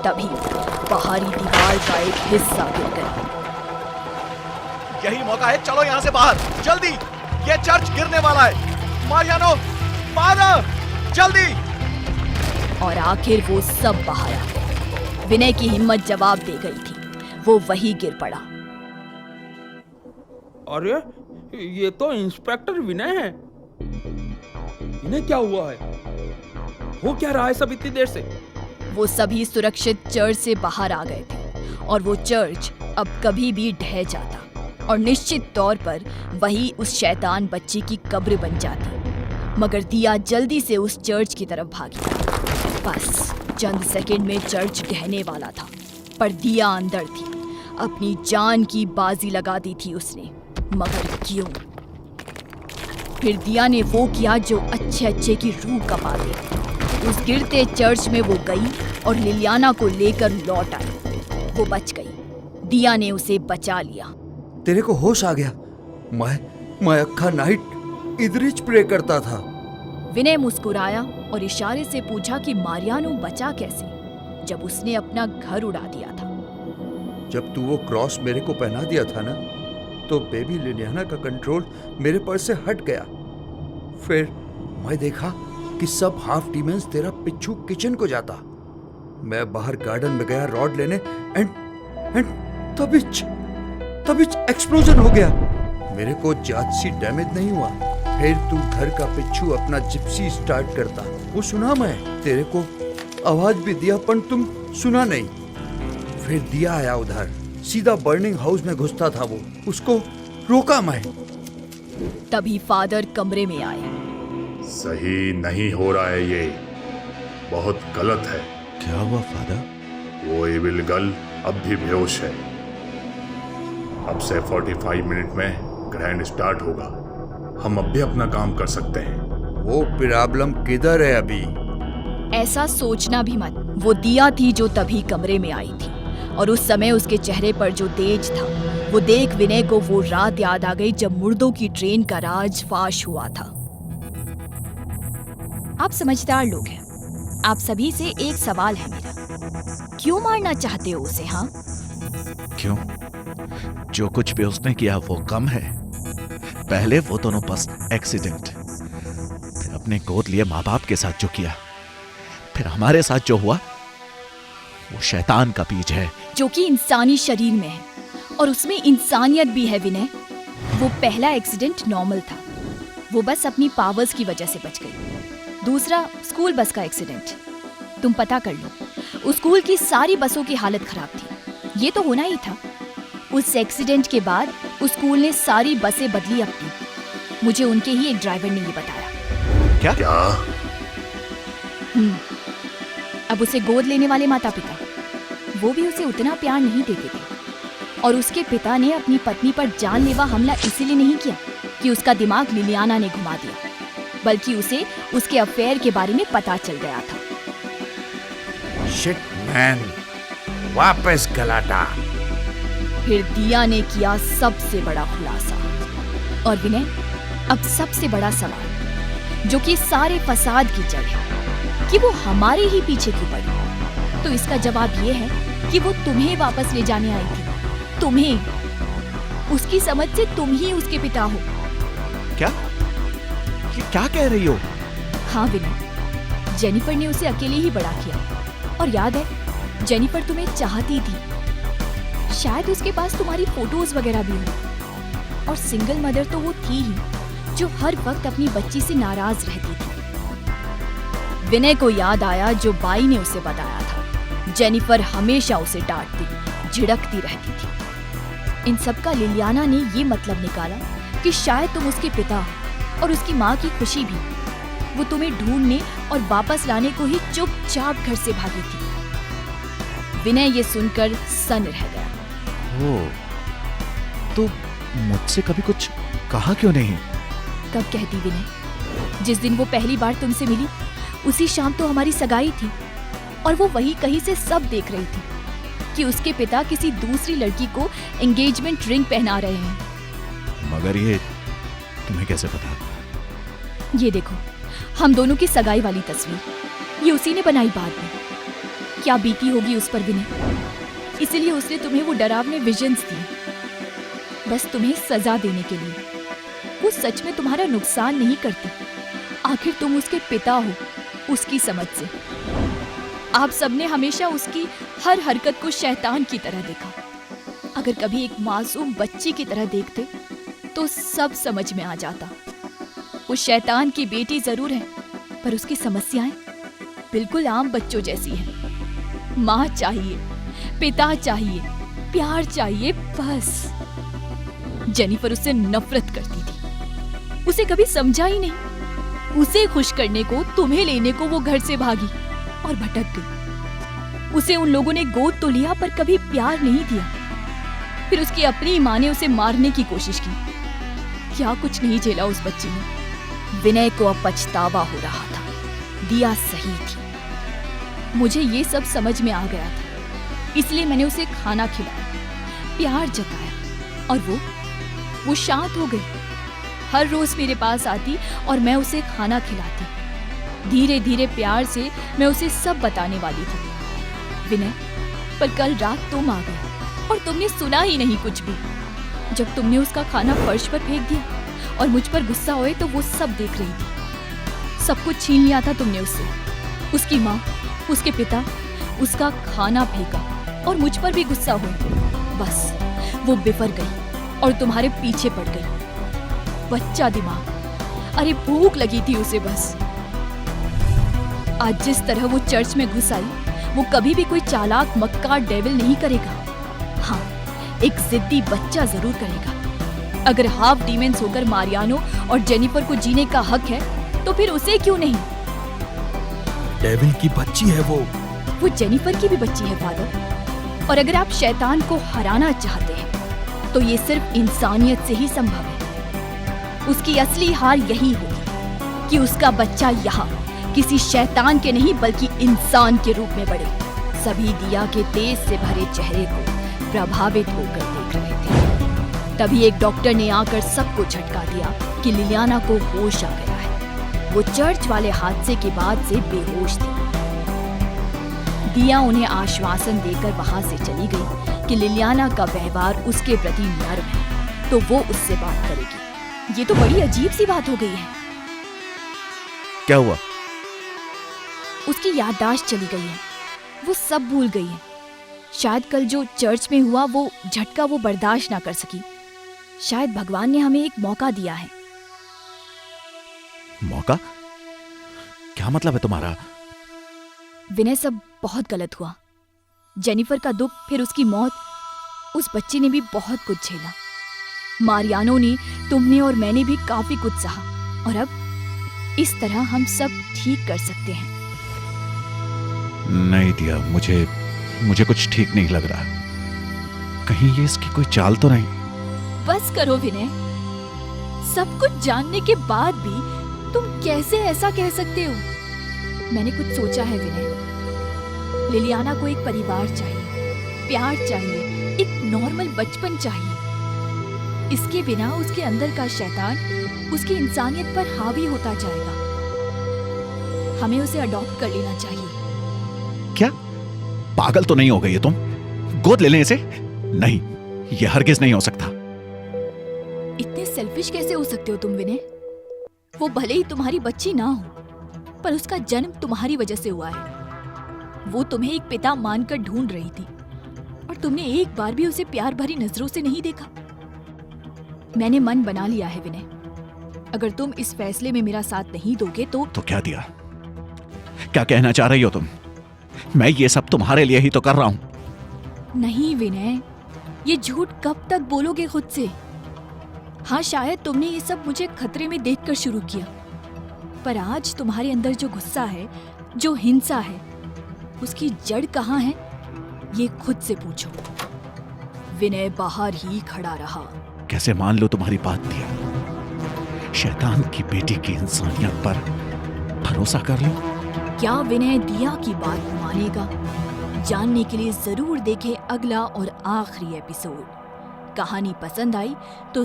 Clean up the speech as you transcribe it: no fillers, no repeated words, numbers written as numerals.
तभी बाहरी दीवार का एक हिस्सा गिर गया। यही मौका है, चलो यहाँ से बाहर जल्दी, ये चर्च गिरने वाला है। मारियानो, फादर, जल्दी। और आखिर वो सब बाहर आ गए। विनय की हिम्मत जवाब दे गई थी, वो वही गिर पड़ा। अरे ये तो इंस्पेक्टर विनय है। इन्हें क्या हुआ है? वो क्या रहा है सब इतनी देर से? वो सभी सुरक्षित चर्च से बाहर आ गए थे और वो चर्च अब कभी भी ढह जाता और निश्चित तौर पर वही उस शैतान बच्चे की कब्र बन जाती। मगर दिया जल्दी से उस चर्च की तरफ भागी। बस चंद सेकंड में चर्च ढहने वाला था, पर दिया अंदर थी। अपनी जान की बाजी लगा दी थी उसने, मगर क्यों? फिर दिया ने वो किया जो अच्छे की रूह कमा दे। उस गिरते चर्च में वो गई और लिलियाना को लेकर लौट आई। वो बच गई। दिया ने उसे बचा लिया। तेरे को होश आ गया? मैं अक्खा नाइट इधरिच प्रे करता था। विनय मुस्कुराया और इशारे से पूछा कि मारियानो बचा कैसे, जब उसने अपना घर उड़ा दिया था। जब तू वो क्रॉस मेरे को पहना दिया था ना, तो बेबी लिलियाना का कंट्रोल मेरे पर से हट गया। फिर मैं देखा कि सब हाफ डीमंस तेरा पिच्छू किचन को जाता। मैं बाहर गार्डन में गया रॉड लेने एंड तभी एक्सप्लोजन हो गया। मेरे को ज्यादा सी डैमेज नहीं हुआ। फिर तू घर का पिच्छू अपना जिप्सी स्टार्ट करता, वो सुना मैं। तेरे को आवाज भी दिया पर तुम सुना नहीं। फिर दिया आया उधर, सीधा बर्निंग हाउस में घुसता था वो, उसको रोका मैं। तभी फादर कमरे में आए। सही नहीं हो रहा है, ये बहुत गलत है। क्या हुआ फादर? वो एविल गर्ल अब भी बेहोश है। अब से 45 मिनट में ग्रैंड स्टार्ट होगा। हम अब भी अपना काम कर सकते हैं। वो प्रॉब्लम किधर है अभी? ऐसा सोचना भी मत। वो दिया थी जो तभी कमरे में आई थी, और उस समय उसके चेहरे पर जो तेज था, वो देख विनय को वो रात याद आ गई जब मुर्दों की ट्रेन का राज फाश हुआ था। आप समझदार लोग हैं। आप सभी से एक सवाल है मेरा, क्यों मारना चाहते हो उसे? हाँ, क्यों? जो कुछ भी उसने किया वो कम है। पहले वो दोनों बस एक्सीडेंट, फिर अपने गोद लिए माँ बाप के साथ जो किया, फिर हमारे साथ जो हुआ, वो शैतान का बीज है जो कि इंसानी शरीर में है, और उसमें इंसानियत भी है विनय। वो पहला एक्सीडेंट नॉर्मल था, वो बस अपनी पावर्स की वजह से बच गई। दूसरा स्कूल बस का एक्सीडेंट, तुम पता कर लो, उस स्कूल की सारी बसों की हालत खराब थी। ये तो होना ही था। उस एक्सीडेंट के बाद उस स्कूल ने सारी बसें बदली अपनी। मुझे उनके ही एक ड्राइवर ने ये बताया। क्या? अब उसे गोद लेने वाले माता पिता, वो भी उसे उतना प्यार नहीं देते थे। और उसके पिता ने अपनी पत्नी पर जानलेवा हमला इसीलिए नहीं किया कि उसका दिमाग लिलियाना ने घुमा दिया, बल्कि उसे उसके अफेयर के बारे में पता चल गया था। शिट मैन, वापस गलाटा। फिर दिया ने किया सबसे बड़ा खुलासा। और विनय, अब सबसे बड़ा सवाल, जो कि सारे फसाद की जड़ है, कि वो हमारे ही पीछे क्यों पड़ी, तो इसका जवाब ये है कि वो तुम्हें वापस ले जाने आई थी। तुम्हें। उसकी समझ से तुम ही उसके पिता हो। क्या? ये क्या कह रही हो? हाँ विनय, जेनिफर ने उसे अकेले ही बड़ा किया। और याद है, जेनिफर तुम्हें चाहती थी। शायद उसके पास तुम्हारी फोटोज वगैरह भी हो। और सिंगल मदर तो वो थी ही, जो हर वक्त अपनी बच्ची से नाराज रहती थी। विनय को याद आया जो बाई ने उसे बताया था, जेनिफर हमेशा उसे डांटती, झिड़कती रहती थी। इन सब का लिलियाना ने ये मतलब निकाला कि शायद तुम उसके पिता हो, और उसकी माँ की खुशी भी। वो तुम्हें ढूंढने और वापस लाने को ही चुपचाप घर से भागी थी। विनय ये सुनकर सन रह गया। ओह, तो मुझसे कभी कुछ कहा क्यों नहीं? कब कहती विनय? जिस दिन वो पहली बार तुमसे मिली, उसी शाम तो हमारी सगाई थी, और वो वही कहीं से सब देख रही थी कि उसके पिता किसी दूसरी लड़की को एंगेजमेंट रिंग पहना रहे हैं। मगर ये तुम्हें कैसे पता? ये देखो, हम दोनों की सगाई वाली तस्वीर, ये उसी ने बनाई बाद में। क्या बीती होगी उस पर विनय। इसीलिए उसने तुम्हें वो डरावने विजन्स दिए, बस तुम्हें सजा देने के लिए। वो सच में तुम्हारा नुकसान नहीं करती। आखिर तुम उसके पिता हो, उसकी समझ से। आप सबने हमेशा उसकी हर हरकत को शैतान की तरह देखा। अगर कभी एक मासूम बच्ची की तरह देखते तो सब समझ में आ जाता। वो शैतान की बेटी जरूर है, पर उसकी समस्याएं बिल्कुल आम बच्चों जैसी हैं। माँ चाहिए, पिता चाहिए, प्यार चाहिए, बस। जेनिफर उससे नफरत करती थी, उसे कभी समझा ही नहीं। उसे खुश करने को, तुम्हें लेने को वो घर से भागी और भटक गई। उसे उन लोगों ने गोद तो लिया, पर कभी प्यार नहीं दिया। फिर उसकी अपनी माँ ने उसे मारने की कोशिश की। क्या कुछ नहीं झेला उस बच्ची ने। विनय को अब पछतावा हो रहा था। दिया सही थी। मुझे ये सब समझ में आ गया था, इसलिए मैंने उसे खाना खिलाया, प्यार जताया, और वो शांत हो गई। हर रोज मेरे पास आती और मैं उसे खाना खिलाती। धीरे धीरे प्यार से मैं उसे सब बताने वाली थी। विनय, पर कल रात तुम आ गए और तुमने सुना ही नहीं कुछ भी। जब तुमने उसका खाना फर्श पर फेंक दिया और मुझ पर गुस्सा हुए तो वो सब देख रही थी। सब कुछ छीन लिया था तुमने उससे। उसकी माँ, उसके पिता, उसका खाना फेंका और मुझ पर भी गुस्सा हुई। बस वो बिफर गई और तुम्हारे पीछे पड़ गई। बच्चा दिमाग, अरे भूख लगी थी उसे बस। आज जिस तरह वो चर्च में घुस आई, वो कभी भी कोई चालाक मक्कार डेविल नहीं करेगा। हाँ, एक जिद्दी बच्चा जरूर करेगा। अगर हाफ डीमेंस होकर मारियानो और जेनिफर को जीने का हक है, तो फिर उसे क्यों नहीं? डेविल की बच्ची है वो जेनिफर की भी बच्ची है फादर। और अगर आप शैतान को हराना चाहते हैं, तो ये सिर्फ इंसानियत से ही संभव है। उसकी असली हार यही होगी कि उसका बच्चा यहाँ किसी शैतान के नहीं बल्कि इंसान के रूप में बढ़े। सभी दिया के तेज से भरे चेहरे को प्रभावित होकर देख रहे थे। तभी एक डॉक्टर ने आकर सबको झटका दिया कि लिलियाना को होश आ गया है। वो चर्च वाले हादसे के बाद से बेहोश थी। दिया उन्हें आश्वासन देकर वहां से चली गई कि लिलियाना का व्यवहार उसके प्रति नर्म है, तो वो उससे बात करेगी। ये तो बड़ी अजीब सी बात हो गई है। क्या हुआ? उसकी याददाश्त चली गई है, वो सब भूल गई है। शायद कल जो चर्च में हुआ वो झटका वो बर्दाश्त ना कर सकी। शायद भगवान ने हमें एक मौका दिया है। मौका? क्या मतलब है तुम्हारा? विनय, सब बहुत गलत हुआ। जेनिफर का दुख, फिर उसकी मौत। उस बच्ची ने भी बहुत कुछ झेला। मारियानो ने, तुमने और मैंने भी काफी कुछ सहा। और अब इस तरह हम सब ठीक कर सकते हैं। नहीं दिया, मुझे कुछ ठीक नहीं लग रहा। कहीं ये इसकी कोई चाल तो नहीं? बस करो विनय। सब कुछ जानने के बाद भी तुम कैसे ऐसा कह सकते हो? मैंने कुछ सोचा है विनय। लिलियाना को एक परिवार चाहिए, प्यार चाहिए, एक नॉर्मल बचपन चाहिए। इसके बिना उसके अंदर का शैतान उसकी इंसानियत पर हावी होता जाएगा। हमें उसे अडॉप्ट कर लेना चाहिए। क्या पागल तो नहीं हो गई है तुम? गोद ले लें इसे? नहीं, यह हरगिज नहीं हो सकता। इतने सेल्फिश कैसे हो सकते हो तुम विनय? वो भले ही तुम्हारी बच्ची ना हो, पर उसका जन्म तुम्हारी वजह से हुआ है। वो तुम्हें एक पिता मानकर ढूंढ रही थी और तुमने एक बार भी उसे प्यार भरी नजरों से नहीं देखा। मैंने मन बना लिया है विनय। अगर तुम इस फैसले में मेरा साथ नहीं दोगे तो क्या दिया? क्या कहना चाह रही हो तुम? मैं ये सब तुम्हारे लिए ही तो कर रहा हूं। नहीं विनय, ये झूठ कब तक बोलोगे खुद से? हाँ, शायद तुमने ये सब मुझे खतरे में देखकर शुरू किया, पर आज तुम्हारे अंदर जो गुस्सा है, जो हिंसा है, उसकी जड़ कहाँ है ये खुद से पूछो। विनय बाहर ही खड़ा रहा। कैसे मान लो तुम्हारी बात दिया? शैतान की बेटी की इंसानियत पर भरोसा कर लो। क्या विनय दिया की बात मानेगा? जानने के लिए जरूर देखें अगला और आखिरी एपिसोड। कहानी पसंद आई तो